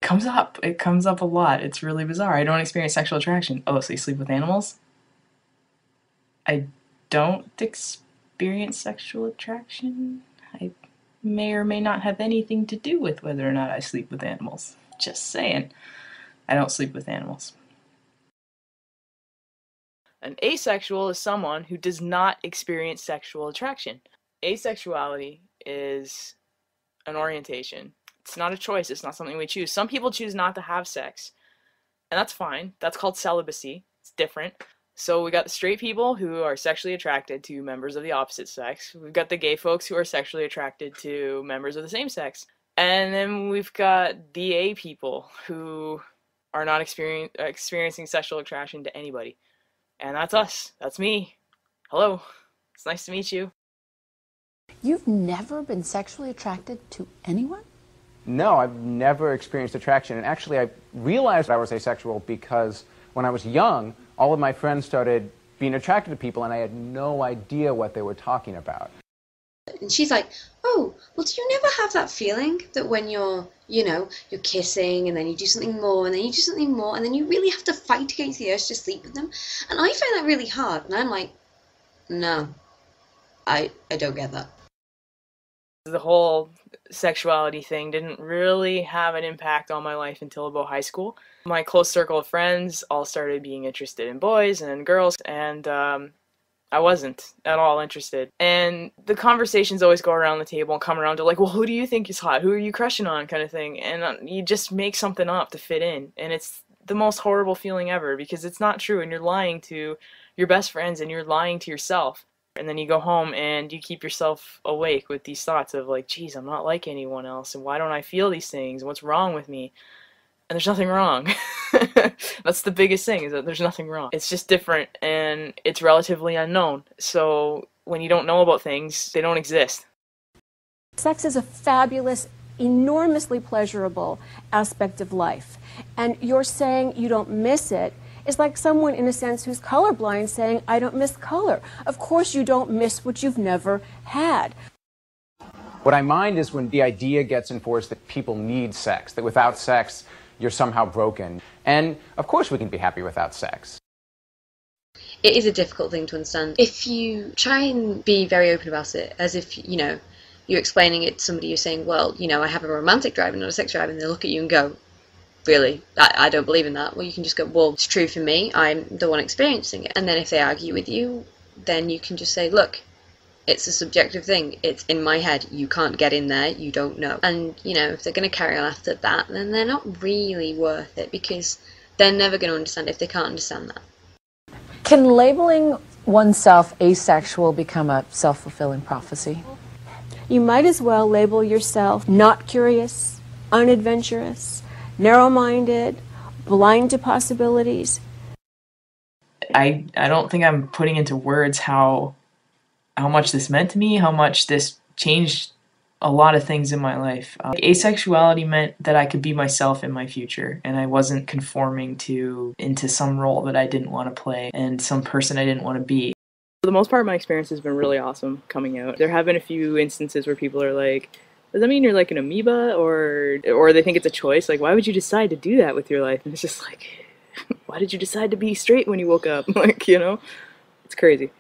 comes up. It comes up a lot. It's really bizarre. I don't experience sexual attraction. Oh, so you sleep with animals? I don't experience sexual attraction. I may or may not have anything to do with whether or not I sleep with animals. Just saying. I don't sleep with animals. An asexual is someone who does not experience sexual attraction. Asexuality is an orientation. It's not a choice. It's not something we choose. Some people choose not to have sex, and that's fine. That's called celibacy. It's different. So we got the straight people who are sexually attracted to members of the opposite sex. We've got the gay folks who are sexually attracted to members of the same sex. And then we've got the A people who are not experiencing sexual attraction to anybody. And that's us. That's me. Hello. It's nice to meet you. You've never been sexually attracted to anyone? No, I've never experienced attraction. And actually, I realized I was asexual because when I was young, all of my friends started being attracted to people, and I had no idea what they were talking about. And she's like, oh, well, do you never have that feeling that when you're, you're kissing, and then you do something more, and then you do something more, and then you really have to fight against the urge to sleep with them? And I find that really hard, and I'm like, no, I don't get that. The whole sexuality thing didn't really have an impact on my life until about high school. My close circle of friends all started being interested in boys and girls, and I wasn't at all interested. And the conversations always go around the table and come around to like, well, who do you think is hot? Who are you crushing on, kind of thing. And you just make something up to fit in. And it's the most horrible feeling ever because it's not true, and you're lying to your best friends and you're lying to yourself. And then you go home and you keep yourself awake with these thoughts of like, geez, I'm not like anyone else, and why don't I feel these things? What's wrong with me? And there's nothing wrong. That's the biggest thing, is that there's nothing wrong. It's just different, and it's relatively unknown. So when you don't know about things, they don't exist. Sex is a fabulous, enormously pleasurable aspect of life. And you're saying you don't miss it. It's like someone, in a sense, who's colorblind saying, I don't miss color. Of course you don't miss what you've never had. What I mind is when the idea gets enforced that people need sex, that without sex, you're somehow broken. And of course we can be happy without sex. It is a difficult thing to understand. If you try and be very open about it, as if, you're explaining it to somebody, you're saying, well, I have a romantic drive and not a sex drive, and they look at you and go, really? I don't believe in that. Well, you can just go, well, it's true for me. I'm the one experiencing it. And then if they argue with you, then you can just say, look, it's a subjective thing. It's in my head. You can't get in there. You don't know. And, if they're going to carry on after that, then they're not really worth it, because they're never going to understand if they can't understand that. Can labeling oneself asexual become a self-fulfilling prophecy? You might as well label yourself not curious, unadventurous, narrow-minded, blind to possibilities. I don't think I'm putting into words how much this meant to me, how much this changed a lot of things in my life. Asexuality meant that I could be myself in my future, and I wasn't conforming into some role that I didn't want to play and some person I didn't want to be. For the most part, my experience has been really awesome coming out. There have been a few instances where people are like, does that mean you're like an amoeba? Or they think it's a choice. Like, why would you decide to do that with your life? And it's just like, why did you decide to be straight when you woke up? Like, it's crazy.